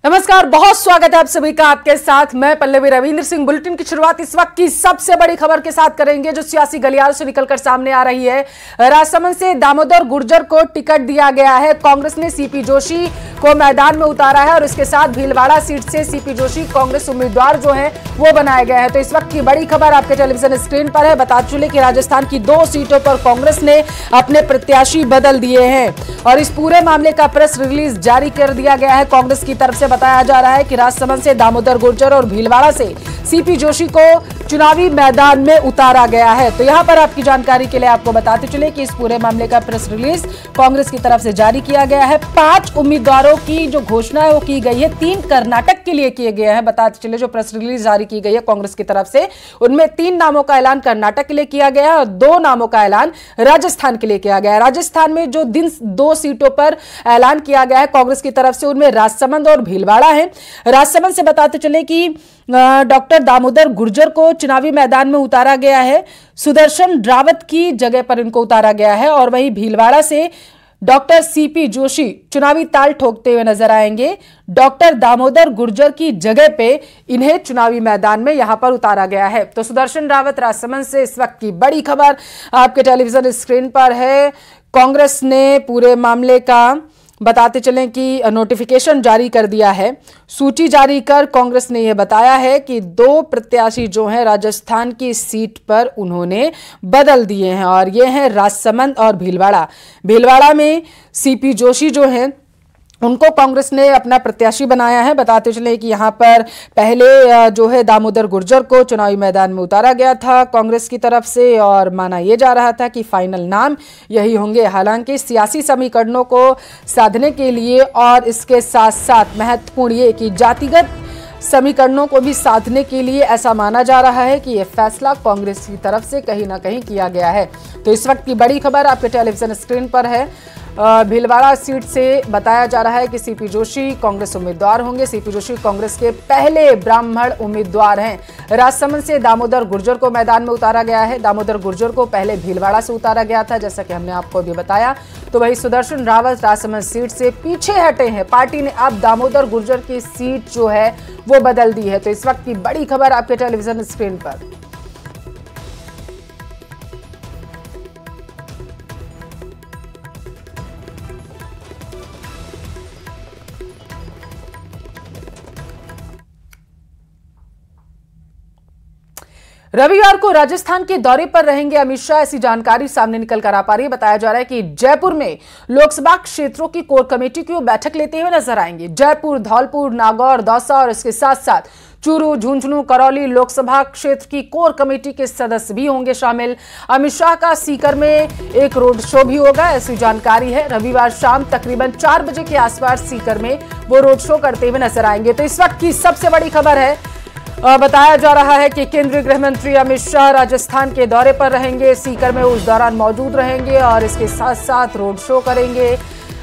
नमस्कार, बहुत स्वागत है आप सभी का। आपके साथ मैं पल्लवी रविंद्र सिंह। बुलेटिन की शुरुआत इस वक्त की सबसे बड़ी खबर के साथ करेंगे जो सियासी गलियारों से निकलकर सामने आ रही है। राजसमंद से दामोदर गुर्जर को टिकट दिया गया है। कांग्रेस ने सीपी जोशी को मैदान में उतारा है और इसके साथ भीलवाड़ा सीट से सीपी जोशी कांग्रेस उम्मीदवार जो है वो बनाए गए हैं। तो इस वक्त की बड़ी खबर आपके टेलीविजन स्क्रीन पर है। बता चले कि राजस्थान की 2 सीटों पर कांग्रेस ने अपने प्रत्याशी बदल दिए हैं और इस पूरे मामले का प्रेस रिलीज जारी कर दिया गया है। कांग्रेस की तरफ से बताया जा रहा है कि राजसमंद से दामोदर गुर्जर और भीलवाड़ा से सीपी जोशी को चुनावी मैदान में उतारा गया है। तो यहां पर आपकी जानकारी के लिए आपको बताते चले कि इस पूरे मामले का प्रेस रिलीज कांग्रेस की तरफ से जारी किया गया है। 5 उम्मीदवारों की जो घोषणा है वो की गई है, 3 कर्नाटक के लिए किए गए हैं। बताते चले जो प्रेस रिलीज जारी की गई है कांग्रेस की तरफ से, उनमें 3 नामों का ऐलान कर्नाटक के लिए किया गया है और 2 नामों का ऐलान राजस्थान के लिए किया गया है। राजस्थान में जो 2 सीटों पर ऐलान किया गया है कांग्रेस की तरफ से, उनमें राजसमंद और भीलवाड़ा है। राजसमंद से बताते चले कि डॉक्टर दामोदर गुर्जर को चुनावी मैदान में उतारा गया है, सुदर्शन रावत की जगह पर इनको उतारा गया है और वहीं भीलवाड़ा से डॉक्टर सीपी जोशी चुनावी ताल ठोकते हुए नजर आएंगे। डॉक्टर दामोदर गुर्जर की जगह पे इन्हें चुनावी मैदान में यहां पर उतारा गया है। तो सुदर्शन रावत राजसमंद से इस वक्त की बड़ी खबर आपके टेलीविजन स्क्रीन पर है। कांग्रेस ने पूरे मामले का बताते चलें कि नोटिफिकेशन जारी कर दिया है। सूची जारी कर कांग्रेस ने यह बताया है कि 2 प्रत्याशी जो हैं राजस्थान की सीट पर उन्होंने बदल दिए हैं और ये हैं राजसमंद और भीलवाड़ा। भीलवाड़ा में सीपी जोशी जो हैं उनको कांग्रेस ने अपना प्रत्याशी बनाया है। बताते चले कि यहां पर पहले जो है दामोदर गुर्जर को चुनावी मैदान में उतारा गया था कांग्रेस की तरफ से और माना यह जा रहा था कि फाइनल नाम यही होंगे। हालांकि सियासी समीकरणों को साधने के लिए और इसके साथ साथ महत्वपूर्ण ये कि जातिगत समीकरणों को भी साधने के लिए ऐसा माना जा रहा है कि यह फैसला कांग्रेस की तरफ से कहीं ना कहीं किया गया है। तो इस वक्त की बड़ी खबर आपके टेलीविजन स्क्रीन पर है। भीलवाड़ा सीट से बताया जा रहा है कि सीपी जोशी कांग्रेस उम्मीदवार होंगे। सीपी जोशी कांग्रेस के पहले ब्राह्मण उम्मीदवार हैं। राजसमंद से दामोदर गुर्जर को मैदान में उतारा गया है। दामोदर गुर्जर को पहले भीलवाड़ा से उतारा गया था, जैसा कि हमने आपको भी बताया। तो वही सुदर्शन रावत राजसमंद सीट से पीछे हटे हैं। पार्टी ने अब दामोदर गुर्जर की सीट जो है वो बदल दी है। तो इस वक्त की बड़ी खबर आपके टेलीविजन स्क्रीन पर। रविवार को राजस्थान के दौरे पर रहेंगे अमित शाह, ऐसी जानकारी सामने निकल कर आ पा रही है। बताया जा रहा है कि जयपुर में लोकसभा क्षेत्रों की कोर कमेटी की वो बैठक लेते हुए नजर आएंगे। जयपुर, धौलपुर, नागौर, दौसा और इसके साथ साथ चूरू, झुंझुनू, करौली लोकसभा क्षेत्र की कोर कमेटी के सदस्य भी होंगे शामिल। अमित शाह का सीकर में एक रोड शो भी होगा, ऐसी जानकारी है। रविवार शाम तकरीबन 4 बजे के आसपास सीकर में वो रोड शो करते हुए नजर आएंगे। तो इस वक्त की सबसे बड़ी खबर है, बताया जा रहा है कि केंद्रीय गृह मंत्री अमित शाह राजस्थान के दौरे पर रहेंगे। सीकर में उस दौरान मौजूद रहेंगे और इसके साथ साथ रोड शो करेंगे।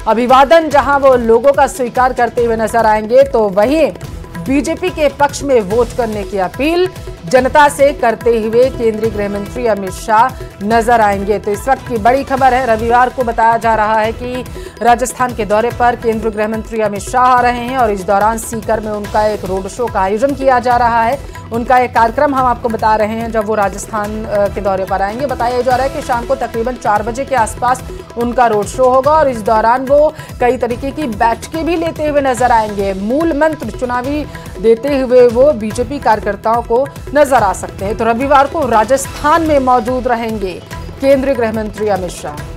अभिवादन जहां वो लोगों का स्वीकार करते हुए नजर आएंगे, तो वहीं बीजेपी के पक्ष में वोट करने की अपील जनता से करते हुए केंद्रीय गृह मंत्री अमित शाह नजर आएंगे। तो इस वक्त की बड़ी खबर है। रविवार को बताया जा रहा है कि राजस्थान के दौरे पर केंद्रीय गृह मंत्री अमित शाह आ रहे हैं और इस दौरान सीकर में उनका एक रोड शो का आयोजन किया जा रहा है। उनका एक कार्यक्रम हम आपको बता रहे हैं जब वो राजस्थान के दौरे पर आएंगे। बताया जा रहा है कि शाम को तकरीबन 4 बजे के आसपास उनका रोड शो होगा और इस दौरान वो कई तरीके की बैठकें भी लेते हुए नजर आएंगे। मूल मंत्र चुनावी देते हुए वो बीजेपी कार्यकर्ताओं को नजर आ सकते हैं। तो रविवार को राजस्थान में मौजूद रहेंगे केंद्रीय गृह मंत्री अमित शाह।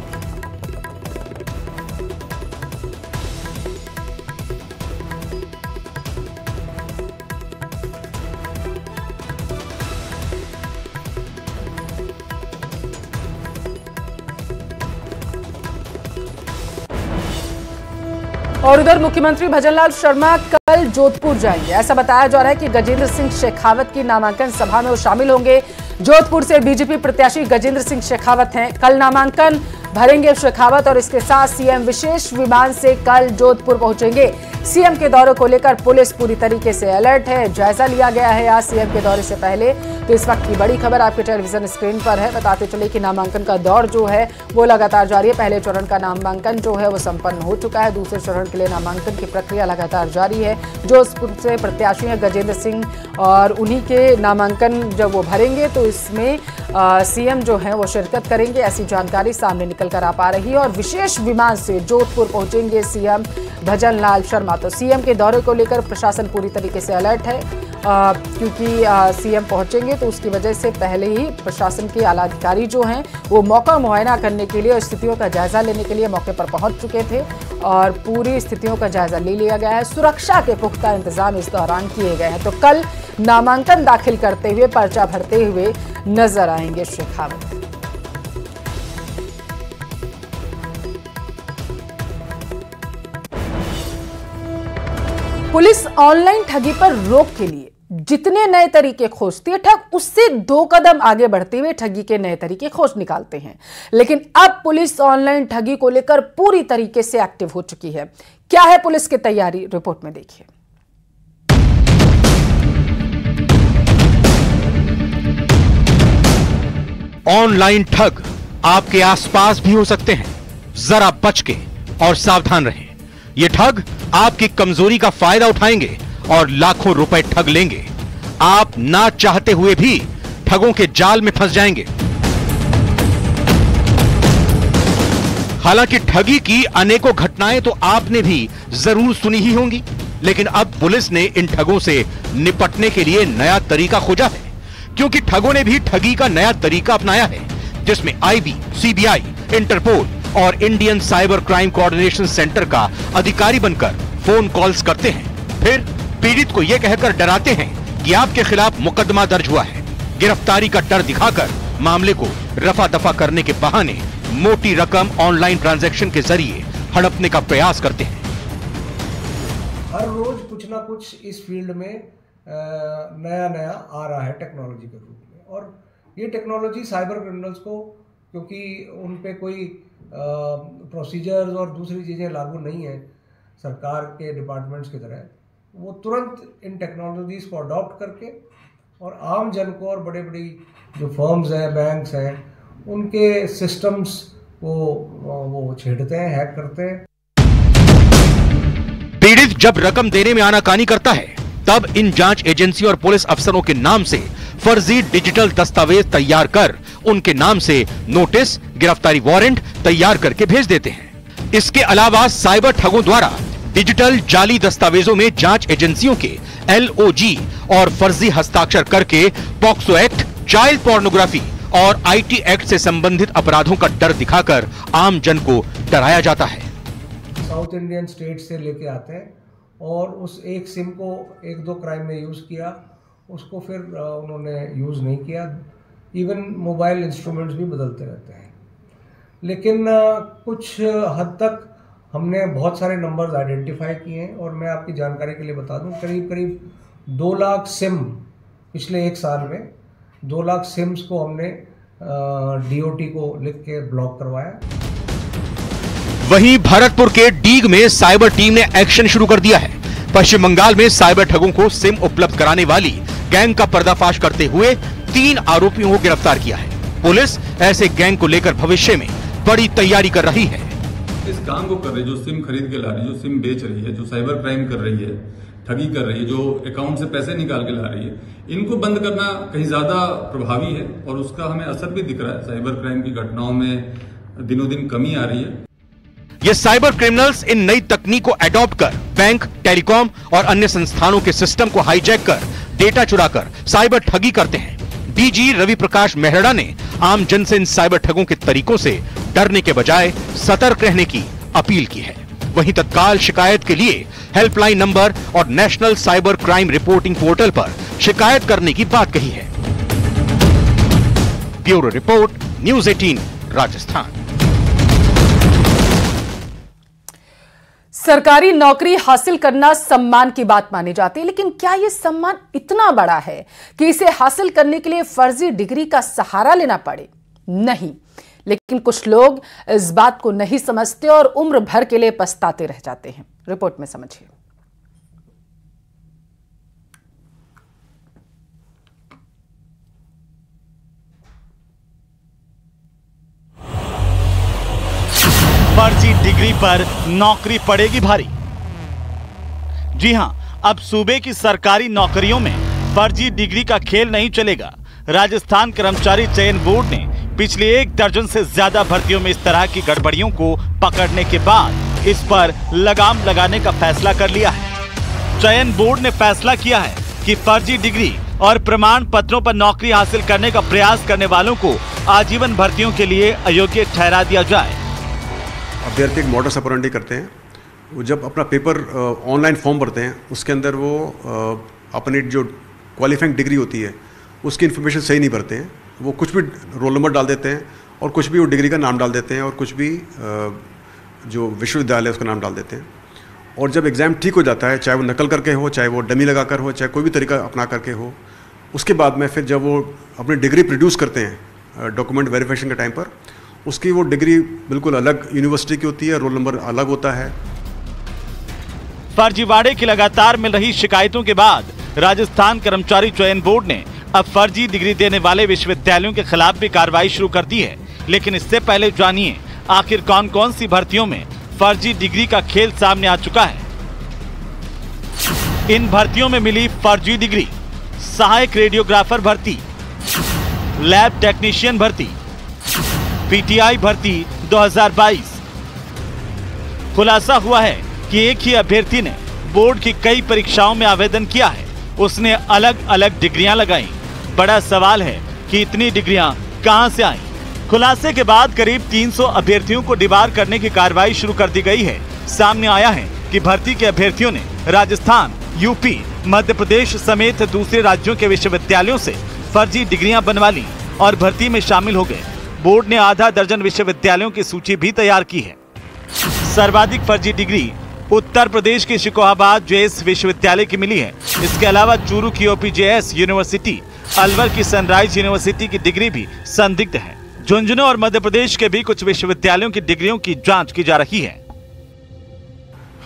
और उधर मुख्यमंत्री भजनलाल शर्मा कल जोधपुर जाएंगे। ऐसा बताया जा रहा है कि गजेंद्र सिंह शेखावत की नामांकन सभा में वो शामिल होंगे। जोधपुर से बीजेपी प्रत्याशी गजेंद्र सिंह शेखावत हैं। कल नामांकन भरेंगे शेखावत और इसके साथ सीएम विशेष विमान से कल जोधपुर पहुंचेंगे। सीएम के दौरे को लेकर पुलिस पूरी तरीके से अलर्ट है। जायजा लिया गया है आज सीएम के दौरे से पहले। तो इस वक्त की बड़ी खबर आपके टेलीविजन स्क्रीन पर है। बताते चले कि नामांकन का दौर जो है वो लगातार जारी है। पहले चरण का नामांकन जो है वो संपन्न हो चुका है। दूसरे चरण के लिए नामांकन की प्रक्रिया लगातार जारी है। जोधपुर से प्रत्याशी हैं गजेंद्र सिंह और उन्हीं के नामांकन जब वो भरेंगे तो इसमें सीएम जो है वो शिरकत करेंगे, ऐसी जानकारी सामने निकल कर आ पा रही है। और विशेष विमान से जोधपुर पहुंचेंगे सीएम भजन लाल शर्मा। तो सीएम के दौरे को लेकर प्रशासन पूरी तरीके से अलर्ट है, क्योंकि सीएम पहुंचेंगे तो उसकी वजह से पहले ही प्रशासन के आला अधिकारी जो हैं वो मौका मुआयना करने के लिए और स्थितियों का जायजा लेने के लिए मौके पर पहुंच चुके थे और पूरी स्थितियों का जायजा ले लिया गया है। सुरक्षा के पुख्ता इंतजाम इस दौरान किए गए हैं। तो कल नामांकन दाखिल करते हुए, पर्चा भरते हुए नजर आएंगे शेखावत। पुलिस ऑनलाइन ठगी पर रोक के लिए जितने नए तरीके खोजती है, ठग उससे 2 कदम आगे बढ़ते हुए ठगी के नए तरीके खोज निकालते हैं। लेकिन अब पुलिस ऑनलाइन ठगी को लेकर पूरी तरीके से एक्टिव हो चुकी है। क्या है पुलिस की तैयारी, रिपोर्ट में देखिए। ऑनलाइन ठग आपके आसपास भी हो सकते हैं, जरा बच के और सावधान रहें। ये ठग आपकी कमजोरी का फायदा उठाएंगे और लाखों रुपए ठग लेंगे। आप ना चाहते हुए भी ठगों के जाल में फंस जाएंगे। हालांकि ठगी की अनेकों घटनाएं तो आपने भी जरूर सुनी ही होंगी, लेकिन अब पुलिस ने इन ठगों से निपटने के लिए नया तरीका खोजा है, क्योंकि ठगों ने भी ठगी का नया तरीका अपनाया है, जिसमें आईबी, सीबीआई, इंटरपोल और Indian cyber crime coordination centre का अधिकारी बनकर फोन कॉल्स करते हैं। फिर पीड़ित को यह कहकर डराते हैं कि आपके खिलाफ मुकदमा दर्ज हुआ है। गिरफ्तारी का डर दिखाकर मामले को रफा दफा करने के बहाने मोटी रकम ऑनलाइन ट्रांजैक्शन के जरिए हड़पने का प्रयास करते हैं। हर रोज कुछ ना कुछ इस फील्ड में नया नया आ रहा है टेक्नोलॉजी के रूप में, और ये टेक्नोलॉजी साइबर क्रिमिनल्स को, क्योंकि उन पे कोई प्रोसीजर्स और दूसरी चीज़ें लागू नहीं है सरकार के डिपार्टमेंट्स की तरह, वो तुरंत इन टेक्नोलॉजीज को अडॉप्ट करके और आम जन को और बड़े बड़ी जो फर्म्स हैं, बैंक्स हैं, उनके सिस्टम्स को वो छेड़ते हैं, हैक करते हैं। पीड़ित जब रकम देने में आनाकानी करता है, तब इन जांच एजेंसी और पुलिस अफसरों के नाम से फर्जी डिजिटल दस्तावेज तैयार कर उनके नाम से नोटिस, गिरफ्तारी वारंट तैयार करके भेज देते हैं। इसके अलावा साइबर ठगों द्वारा डिजिटल जाली दस्तावेजों में जांच एजेंसियों के LOG और फर्जी हस्ताक्षर करके पॉक्सो एक्ट, चाइल्ड पोर्नोग्राफी और IT एक्ट से संबंधित अपराधों का डर दिखाकर आम जन को डराया जाता है। साउथ इंडियन स्टेट से लेके आते हैं और उस एक सिम को 1-2 क्राइम में यूज किया, उसको फिर उन्होंने यूज नहीं किया। इवन मोबाइल इंस्ट्रूमेंट्स भी बदलते रहते हैं। लेकिन कुछ हद तक हमने बहुत सारे नंबर्स आइडेंटिफाई किए हैं, और मैं आपकी जानकारी के लिए बता दूं, करीब करीब 2 लाख सिम पिछले 1 साल में 2 लाख सिम्स को हमने DOT को लिख के ब्लॉक करवाया। वहीं भरतपुर के डीग में साइबर टीम ने एक्शन शुरू कर दिया है। पश्चिम बंगाल में साइबर ठगों को सिम उपलब्ध कराने वाली गैंग का पर्दाफाश करते हुए 3 आरोपियों को गिरफ्तार किया है। पुलिस ऐसे गैंग को लेकर भविष्य में बड़ी तैयारी कर रही है। इस काम को कर रही, जो सिम खरीद के ला रही है, जो सिम बेच रही है, जो साइबर क्राइम कर रही है, ठगी कर रही है, जो अकाउंट से पैसे निकाल के ला रही है, इनको बंद करना कहीं ज्यादा प्रभावी है और उसका हमें असर भी दिख रहा है। साइबर क्राइम की घटनाओं में दिनों दिन कमी आ रही है। ये साइबर क्रिमिनल्स इन नई तकनीक को अडॉप्ट कर बैंक, टेलीकॉम और अन्य संस्थानों के सिस्टम को हाईजैक कर डेटा चुराकर साइबर ठगी करते हैं। DG रवि प्रकाश मेहरा ने आम जन से इन साइबर ठगों के तरीकों से डरने के बजाय सतर्क रहने की अपील की है। वहीं तत्काल शिकायत के लिए हेल्पलाइन नंबर और national cyber crime reporting portal पर शिकायत करने की बात कही है। Bureau report, news 18 Rajasthan. सरकारी नौकरी हासिल करना सम्मान की बात मानी जाती है, लेकिन क्या यह सम्मान इतना बड़ा है कि इसे हासिल करने के लिए फर्जी डिग्री का सहारा लेना पड़े? नहीं, लेकिन कुछ लोग इस बात को नहीं समझते और उम्र भर के लिए पछताते रह जाते हैं। रिपोर्ट में समझिए। फर्जी डिग्री पर नौकरी पड़ेगी भारी। जी हां, अब सूबे की सरकारी नौकरियों में फर्जी डिग्री का खेल नहीं चलेगा। राजस्थान कर्मचारी चयन बोर्ड ने पिछले 1 दर्जन से ज्यादा भर्तियों में इस तरह की गड़बड़ियों को पकड़ने के बाद इस पर लगाम लगाने का फैसला कर लिया है। चयन बोर्ड ने फैसला किया है कि फर्जी डिग्री और प्रमाण पत्रों पर नौकरी हासिल करने का प्रयास करने वालों को आजीवन भर्तियों के लिए अयोग्य ठहरा दिया जाए। अभ्यर्थी एक मॉडस ऑपरेंडी करते हैं। वो जब अपना पेपर ऑनलाइन फॉर्म भरते हैं, उसके अंदर वो अपनी जो क्वालिफाइंग डिग्री होती है उसकी इन्फॉर्मेशन सही नहीं भरते हैं। वो कुछ भी रोल नंबर डाल देते हैं और कुछ भी वो डिग्री का नाम डाल देते हैं और कुछ भी जो विश्वविद्यालय उसका नाम डाल देते हैं। और जब एग्ज़ाम ठीक हो जाता है, चाहे वो नकल करके हो, चाहे वो डमी लगा कर हो, चाहे कोई भी तरीका अपना करके हो, उसके बाद में फिर जब वो अपनी डिग्री प्रोड्यूस करते हैं डॉक्यूमेंट वेरिफिकेशन के टाइम पर, उसकी वो डिग्री बिल्कुल अलग यूनिवर्सिटी की होती है, रोल नंबर अलग होता है। फर्जीवाड़े की लगातार मिल रही शिकायतों के बाद राजस्थान कर्मचारी चयन बोर्ड ने अब फर्जी डिग्री देने वाले विश्वविद्यालयों के खिलाफ भी कार्रवाई शुरू कर दी है। लेकिन इससे पहले जानिए आखिर कौन कौन सी भर्तियों में फर्जी डिग्री का खेल सामने आ चुका है। इन भर्तियों में मिली फर्जी डिग्री: सहायक रेडियोग्राफर भर्ती, लैब टेक्नीशियन भर्ती, पीटीआई भर्ती 2022। खुलासा हुआ है कि एक ही अभ्यर्थी ने बोर्ड की कई परीक्षाओं में आवेदन किया है। उसने अलग अलग डिग्रियां लगाई। बड़ा सवाल है कि इतनी डिग्रियां कहां से आईं? खुलासे के बाद करीब 300 अभ्यर्थियों को डिबार करने की कार्रवाई शुरू कर दी गई है। सामने आया है कि भर्ती के अभ्यर्थियों ने राजस्थान, यूपी, मध्य प्रदेश समेत दूसरे राज्यों के विश्वविद्यालयों से फर्जी डिग्रियां बनवा ली और भर्ती में शामिल हो गए। बोर्ड ने आधा दर्जन विश्वविद्यालयों की सूची भी तैयार की है। सर्वाधिक फर्जी डिग्री उत्तर प्रदेश के शिकोहाबाद जेएस विश्वविद्यालय की मिली है। इसके अलावा चूरू की ओपीजेएस यूनिवर्सिटी, अलवर की सनराइज यूनिवर्सिटी की डिग्री भी संदिग्ध है। झुंझुनू और मध्य प्रदेश के भी कुछ विश्वविद्यालयों की डिग्रियों की जांच की जा रही है।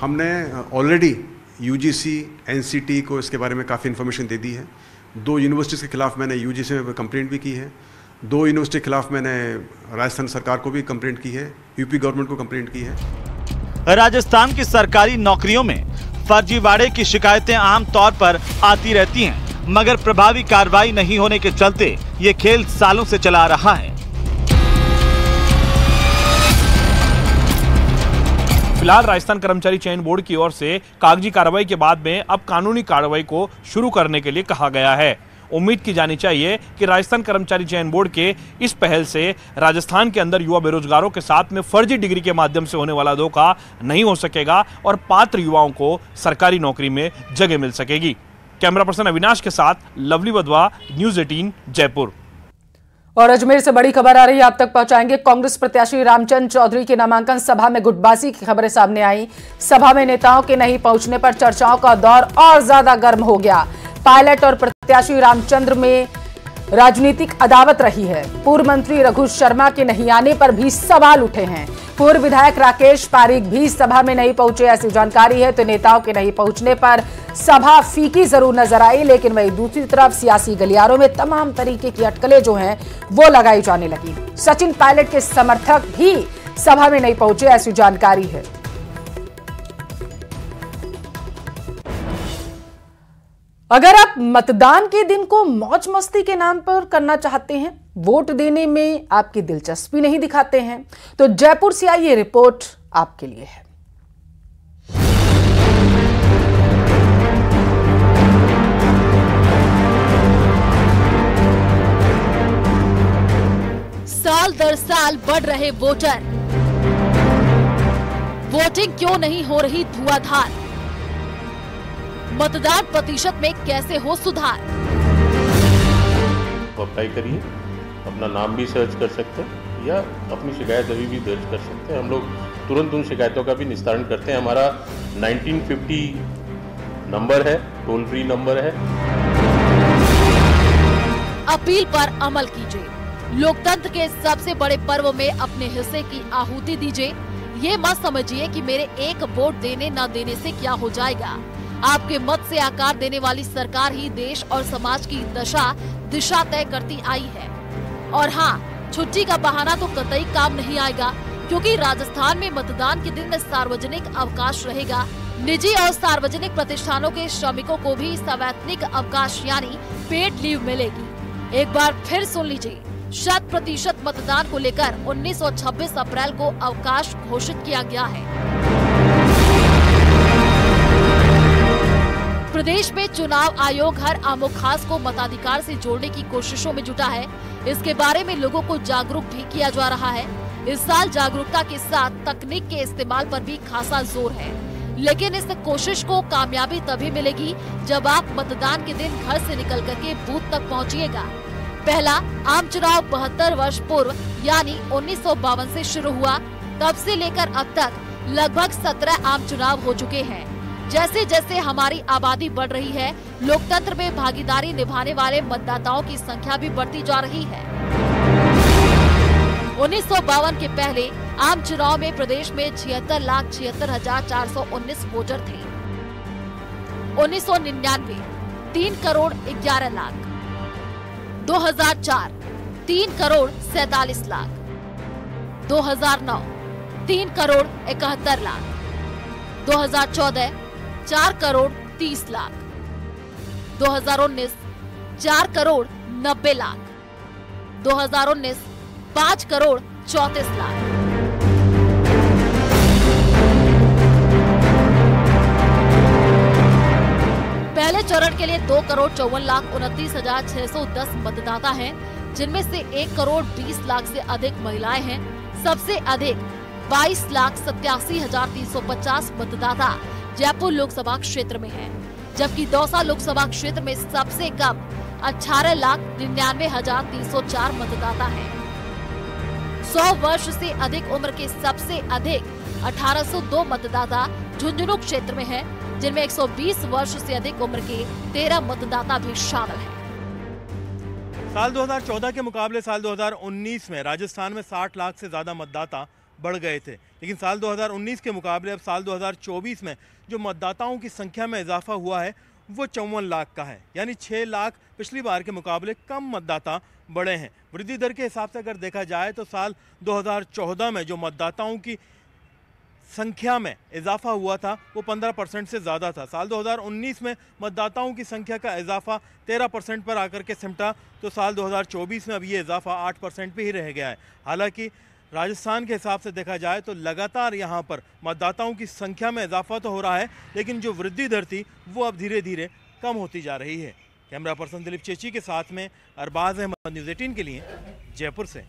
हमने ऑलरेडी यूजीसी, एनसीटी को इसके बारे में काफ़ी इन्फॉर्मेशन दे दी है। 2 यूनिवर्सिटीज़ के खिलाफ मैंने यूजीसी में कंप्लेंट भी की है। 2 यूनिवर्सिटी के खिलाफ मैंने राजस्थान सरकार को भी कंप्लेंट की है, यूपी गवर्नमेंट को कंप्लेंट की है। राजस्थान की सरकारी नौकरियों में फर्जीवाड़े की शिकायतें आम तौर पर आती रहती हैं, मगर प्रभावी कार्रवाई नहीं होने के चलते ये खेल सालों से चला आ रहा है। फिलहाल राजस्थान कर्मचारी चयन बोर्ड की ओर से कागजी कार्रवाई के बाद में अब कानूनी कार्रवाई को शुरू करने के लिए कहा गया है। उम्मीद की जानी चाहिए कि राजस्थान कर्मचारी चयन बोर्ड के इस पहल से राजस्थान के अंदर युवा बेरोजगारों के साथ में फर्जी डिग्री के माध्यम से होने वाला धोखा नहीं हो सकेगा और पात्र युवाओं को सरकारी नौकरी में जगह मिल सकेगी। कैमरा पर्सन अविनाश के साथ लवली वधवा, न्यूज़ 18 जयपुर। और अजमेर से बड़ी खबर आ रही है, आप तक पहुंचाएंगे। कांग्रेस प्रत्याशी रामचंद्र चौधरी की नामांकन सभा में गुटबाजी की खबरें सामने आई। सभा में नेताओं के नहीं पहुंचने पर चर्चाओं का दौर और ज्यादा गर्म हो गया। पायलट और प्रत्याशी रामचंद्र में राजनीतिक अदावत रही है। पूर्व मंत्री रघु शर्मा के नहीं आने पर भी सवाल उठे हैं। पूर्व विधायक राकेश पारीक भी सभा में नहीं पहुंचे, ऐसी जानकारी है। तो नेताओं के नहीं पहुंचने पर सभा फीकी जरूर नजर आई, लेकिन वहीं दूसरी तरफ सियासी गलियारों में तमाम तरीके की अटकलें जो हैं वो लगाई जाने लगी। सचिन पायलट के समर्थक भी सभा में नहीं पहुंचे, ऐसी जानकारी है। अगर आप मतदान के दिन को मौज मस्ती के नाम पर करना चाहते हैं, वोट देने में आपकी दिलचस्पी नहीं दिखाते हैं, तो जयपुर से आई ये रिपोर्ट आपके लिए है। साल दर साल बढ़ रहे वोटर, वोटिंग क्यों नहीं हो रही धुआंधार? मतदान प्रतिशत में कैसे हो सुधार? अप्लाई करिए, अपना नाम भी सर्च कर सकते हैं या अपनी शिकायत अभी भी दर्ज कर सकते हैं। हम लोग तुरंत उन शिकायतों का भी निस्तारण करते हैं। हमारा 1950 नंबर है, टोल फ्री नंबर है। अपील पर अमल कीजिए, लोकतंत्र के सबसे बड़े पर्व में अपने हिस्से की आहुति दीजिए। ये मत समझिए कि मेरे एक वोट देने न देने से क्या हो जाएगा। आपके मत से आकार देने वाली सरकार ही देश और समाज की दिशा तय करती आई है। और हाँ, छुट्टी का बहाना तो कतई काम नहीं आएगा, क्योंकि राजस्थान में मतदान के दिन सार्वजनिक अवकाश रहेगा। निजी और सार्वजनिक प्रतिष्ठानों के श्रमिकों को भी सवैतनिक अवकाश यानी पेड लीव मिलेगी। एक बार फिर सुन लीजिए, 100% मतदान को लेकर 19 और 26 अप्रैल को अवकाश घोषित किया गया है। प्रदेश में चुनाव आयोग हर आमोखास को मताधिकार से जोड़ने की कोशिशों में जुटा है। इसके बारे में लोगों को जागरूक भी किया जा रहा है। इस साल जागरूकता के साथ तकनीक के इस्तेमाल पर भी खासा जोर है, लेकिन इस कोशिश को कामयाबी तभी मिलेगी जब आप मतदान के दिन घर से निकल करके बूथ तक पहुंचिएगा। पहला आम चुनाव 72 वर्ष पूर्व यानी 1952 से शुरू हुआ। तब से लेकर अब तक लगभग 17 आम चुनाव हो चुके हैं। जैसे जैसे हमारी आबादी बढ़ रही है, लोकतंत्र में भागीदारी निभाने वाले मतदाताओं की संख्या भी बढ़ती जा रही है। 1952 के पहले आम चुनाव में प्रदेश में 76,76,419 वोटर थे। 1999 3 करोड़ 11 लाख, 2004 3 करोड़ 47 लाख, 2009 3 करोड़ 71 लाख, 2014 4 करोड़ 30 लाख, 2019 4 करोड़ 90 लाख, 2019 5 करोड़ 34 लाख। पहले चरण के लिए 2 करोड़ 54,29,610 मतदाता हैं, जिनमें से 1 करोड़ 20 लाख से अधिक महिलाएं हैं। सबसे अधिक 22,87,350 मतदाता जयपुर लोकसभा क्षेत्र में हैं, जबकि दौसा लोकसभा क्षेत्र में सबसे कम 18,99,304 मतदाता हैं। 100 वर्ष से अधिक उम्र के सबसे अधिक 1802 मतदाता झुंझुनू क्षेत्र में हैं, जिनमें 120 वर्ष से अधिक उम्र के 13 मतदाता भी शामिल हैं। साल 2014 के मुकाबले साल 2019 में राजस्थान में 60 लाख से ज्यादा मतदाता बढ़ गए थे, लेकिन साल 2019 के मुकाबले अब साल 2024 में जो मतदाताओं की संख्या में इजाफा हुआ है वो 54 लाख का है, यानी 6 लाख पिछली बार के मुकाबले कम मतदाता बढ़े हैं। वृद्धि दर के हिसाब से अगर देखा जाए तो साल 2014 में जो मतदाताओं की संख्या में इजाफा हुआ था वो 15% से ज़्यादा था। साल 2019 में मतदाताओं की संख्या का इजाफा 13% पर आकर के सिमटा, तो साल 2024 में अब ये इजाफा 8% पे ही रह गया है। हालांकि राजस्थान के हिसाब से देखा जाए तो लगातार यहाँ पर मतदाताओं की संख्या में इजाफा तो हो रहा है, लेकिन जो वृद्धि दर थी वो अब धीरे धीरे कम होती जा रही है। कैमरा पर्सन दिलीप चेची के साथ में अरबाज अहमद, न्यूज़ 18 के लिए जयपुर से।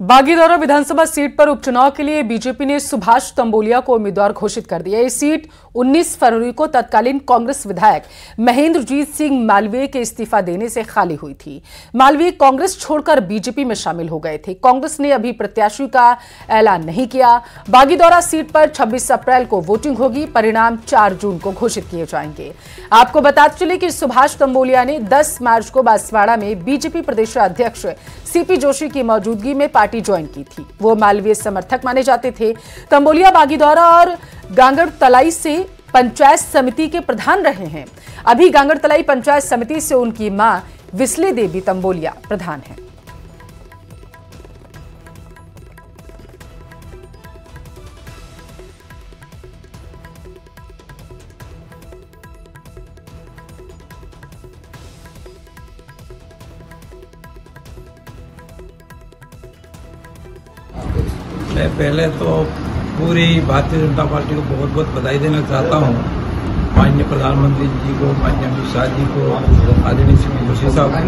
बागीदौरा विधानसभा सीट पर उपचुनाव के लिए बीजेपी ने सुभाष तंबोलिया को उम्मीदवार घोषित कर दिया। ये सीट 19 फरवरी को तत्कालीन कांग्रेस विधायक महेंद्रजीत सिंह मालवीय के इस्तीफा देने से खाली हुई थी। मालवीय कांग्रेस छोड़कर बीजेपी में शामिल हो गए थे। कांग्रेस ने अभी प्रत्याशी का ऐलान नहीं किया। बागीदौरा सीट पर 26 अप्रैल को वोटिंग होगी। परिणाम 4 जून को घोषित किए जाएंगे। आपको बताते चले कि सुभाष तंबोलिया ने 10 मार्च को बांसवाड़ा में बीजेपी प्रदेश अध्यक्ष सीपी जोशी की मौजूदगी में पार्टी ज्वाइन की थी। वो मालवीय समर्थक माने जाते थे। तंबोलिया बागीदौरा और गांगड़तलाई से पंचायत समिति के प्रधान रहे हैं। अभी गांगड़तलाई पंचायत समिति से उनकी मां विसले देवी तंबोलिया प्रधान हैं। मैं पहले तो पूरी भारतीय जनता पार्टी को बहुत बहुत बधाई देना चाहता हूं। माननीय प्रधानमंत्री जी को, माननीय अमित शाह जी को, आदरणीय सीपी जोशी साहब को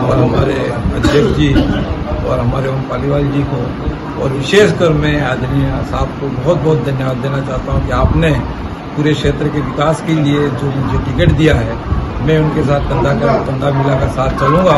और हमारे अध्यक्ष जी और हमारे ओम पालीवाल जी को, और विशेषकर मैं आदरणीय साहब को बहुत बहुत धन्यवाद देना चाहता हूं कि आपने पूरे क्षेत्र के विकास के लिए जो मुझे टिकट दिया है, मैं उनके साथ कंधा मिलाकर साथ चलूंगा।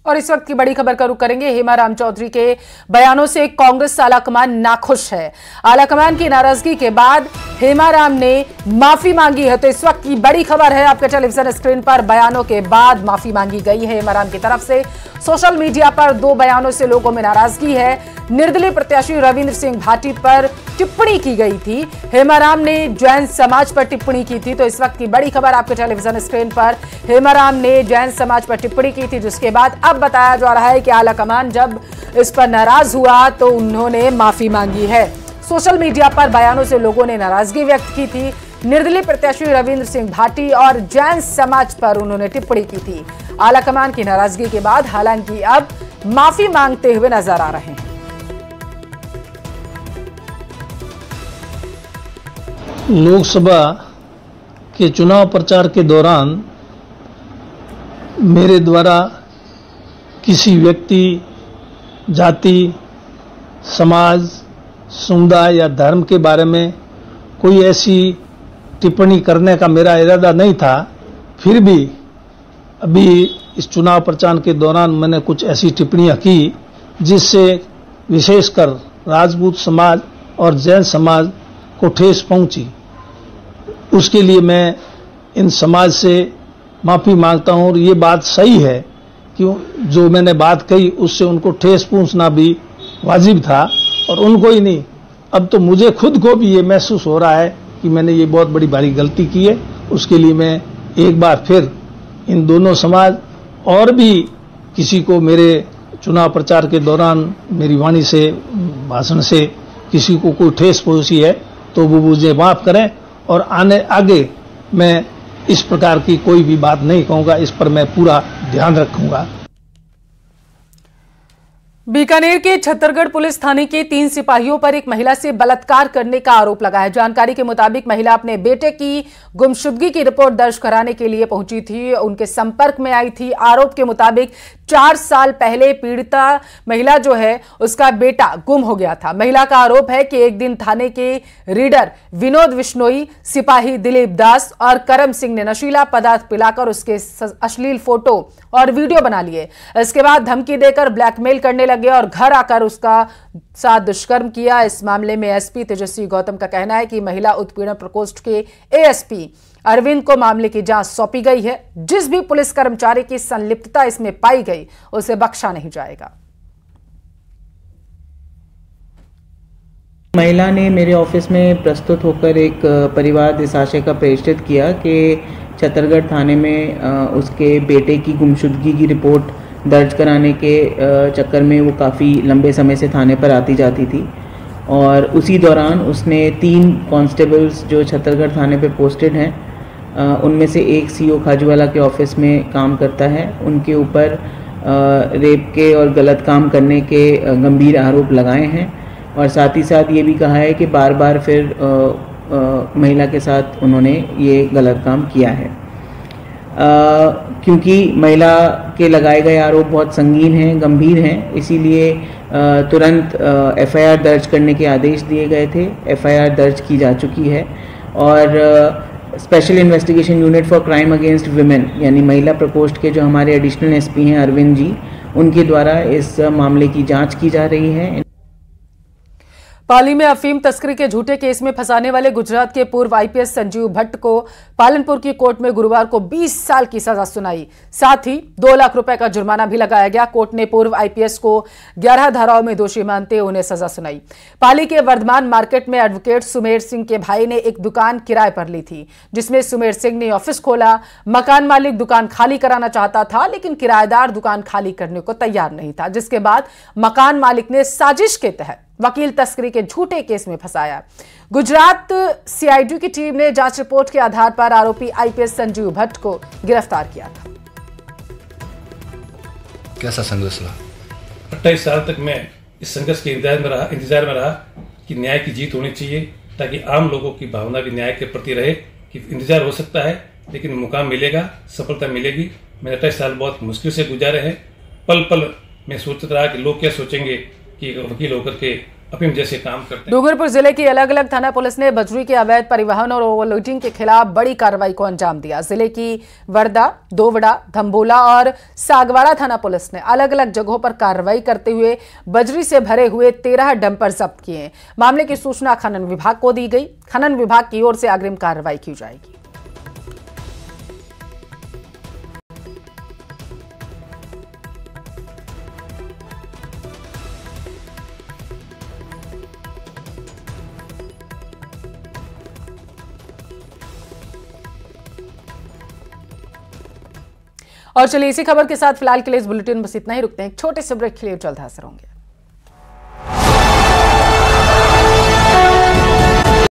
और इस वक्त की बड़ी खबर का रुख करेंगे। हेमाराम चौधरी के बयानों से कांग्रेस आलाकमान नाखुश है। आलाकमान की नाराजगी के बाद हेमाराम ने माफी मांगी है। तो इस वक्त की बड़ी खबर है आपके टेलीविजन स्क्रीन पर, बयानों के बाद माफी मांगी गई है हेमाराम की तरफ से। सोशल मीडिया पर 2 बयानों से लोगों में नाराजगी है। निर्दलीय प्रत्याशी रविंद्र सिंह भाटी पर टिप्पणी की गई थी, हेमाराम ने जैन समाज पर टिप्पणी की थी। तो इस वक्त की बड़ी खबर आपके टेलीविजन स्क्रीन पर, हेमाराम ने जैन समाज पर टिप्पणी की थी, जिसके बाद अब बताया जा रहा है कि आलाकमान जब इस पर नाराज हुआ तो उन्होंने माफी मांगी है। सोशल मीडिया पर बयानों से लोगों ने नाराजगी व्यक्त की थी। निर्दलीय प्रत्याशी रविंद्र सिंह भाटी और जैन समाज पर उन्होंने टिप्पणी की थी। आलाकमान की नाराजगी के बाद हालांकि अब माफी मांगते हुए नजर आ रहे हैं। लोकसभा के चुनाव प्रचार के दौरान मेरे द्वारा किसी व्यक्ति, जाति, समाज, समुदाय या धर्म के बारे में कोई ऐसी टिप्पणी करने का मेरा इरादा नहीं था। फिर भी अभी इस चुनाव प्रचार के दौरान मैंने कुछ ऐसी टिप्पणियां की जिससे विशेषकर राजपूत समाज और जैन समाज को ठेस पहुंची। उसके लिए मैं इन समाज से माफी मांगता हूं। और ये बात सही है कि जो मैंने बात कही उससे उनको ठेस पहुंचना भी वाजिब था, और उनको ही नहीं, अब तो मुझे खुद को भी ये महसूस हो रहा है कि मैंने ये बहुत बड़ी भारी गलती की है। उसके लिए मैं एक बार फिर इन दोनों समाज और भी किसी को मेरे चुनाव प्रचार के दौरान मेरी वाणी से, भाषण से किसी को कोई ठेस पहुंची है तो वो मुझे माफ करें, और आगे मैं इस प्रकार की कोई भी बात नहीं कहूंगा। इस पर मैं पूरा ध्यान रखूंगा। बीकानेर के छत्तरगढ़ पुलिस थाने के 3 सिपाहियों पर एक महिला से बलात्कार करने का आरोप लगा है। जानकारी के मुताबिक महिला अपने बेटे की गुमशुदगी की रिपोर्ट दर्ज कराने के लिए पहुंची थी, उनके संपर्क में आई थी। आरोप के मुताबिक 4 साल पहले पीड़िता महिला जो है उसका बेटा गुम हो गया था। महिला का आरोप है कि एक दिन थाने के रीडर विनोद विश्नोई, सिपाही दिलीप दास और करम सिंह ने नशीला पदार्थ पिलाकर उसके अश्लील फोटो और वीडियो बना लिए। इसके बाद धमकी देकर ब्लैकमेल करने लगे और घर आकर उसका साथ दुष्कर्म किया। इस मामले में एसपी तेजस्वी गौतम का कहना है कि महिला उत्पीड़न प्रकोष्ठ के एएसपी अरविंद को मामले की जांच सौंपी गई है। जिस भी पुलिस कर्मचारी की संलिप्तता इसमें पाई गई उसे बख्शा नहीं जाएगा। महिला ने मेरे ऑफिस में प्रस्तुत होकर एक परिवाद इस आशय का प्रेषित किया कि छत्तरगढ़ थाने में उसके बेटे की गुमशुदगी की रिपोर्ट दर्ज कराने के चक्कर में वो काफ़ी लंबे समय से थाने पर आती जाती थी, और उसी दौरान उसने 3 कांस्टेबल्स जो छत्तरगढ़ थाने पे पोस्टेड हैं, उनमें से एक सीओ खाजूवाला के ऑफिस में काम करता है, उनके ऊपर रेप के और गलत काम करने के गंभीर आरोप लगाए हैं। और साथ ही साथ ये भी कहा है कि बार बार फिर महिला के साथ उन्होंने ये गलत काम किया है। क्योंकि महिला के लगाए गए आरोप बहुत संगीन हैं, गंभीर हैं, इसीलिए तुरंत एफआईआर दर्ज करने के आदेश दिए गए थे। एफआईआर दर्ज की जा चुकी है और special investigation unit for crime against women यानी महिला प्रकोष्ठ के जो हमारे एडिशनल एसपी हैं अरविंद जी, उनके द्वारा इस मामले की जांच की जा रही है। पाली में अफीम तस्करी के झूठे केस में फंसाने वाले गुजरात के पूर्व आईपीएस संजीव भट्ट को पालनपुर की कोर्ट में गुरुवार को 20 साल की सजा सुनाई। साथ ही 2 लाख रुपए का जुर्माना भी लगाया गया। कोर्ट ने पूर्व आईपीएस को 11 धाराओं में दोषी मानते हुए उन्हें सजा सुनाई। पाली के वर्धमान मार्केट में एडवोकेट सुमेर सिंह के भाई ने एक दुकान किराए पर ली थी, जिसमें सुमेर सिंह ने ऑफिस खोला। मकान मालिक दुकान खाली कराना चाहता था, लेकिन किराएदार दुकान खाली करने को तैयार नहीं था, जिसके बाद मकान मालिक ने साजिश के तहत वकील तस्करी के झूठे केस में फंसाया। गुजरात सीआईडी की टीम ने जांच रिपोर्ट के आधार पर आरोपी आईपीएस संजीव भट्ट को गिरफ्तार किया था। कैसा संघर्ष रहा? 28 साल तक मैं इस संघर्ष के इंतजार में रहा कि न्याय की जीत होनी चाहिए, ताकि आम लोगों की भावना भी न्याय के प्रति रहे कि इंतजार हो सकता है लेकिन मुकाम मिलेगा, सफलता मिलेगी। मैंने 28 साल बहुत मुश्किल से गुजारे हैं। पल पल मैं सोचता रहा कि लोग क्या सोचेंगे कि वकील होकर के अफीम जैसे काम करते हैं। डूंगरपुर जिले की अलग अलग थाना पुलिस ने बजरी के अवैध परिवहन और ओवरलोडिंग के खिलाफ बड़ी कार्रवाई को अंजाम दिया। जिले की वर्दा, दोवड़ा, धम्बोला और सागवाड़ा थाना पुलिस ने अलग अलग जगहों पर कार्रवाई करते हुए बजरी से भरे हुए 13 डंपर जब्त किए। मामले की सूचना खनन विभाग को दी गई। खनन विभाग की ओर से अग्रिम कार्रवाई की जाएगी। और चलिए इसी खबर के साथ फिलहाल के लिए इस बुलेटिन बस इतना ही। रुकते हैं एक छोटे से ब्रेक के लिए, जल्द हाजिर होंगे।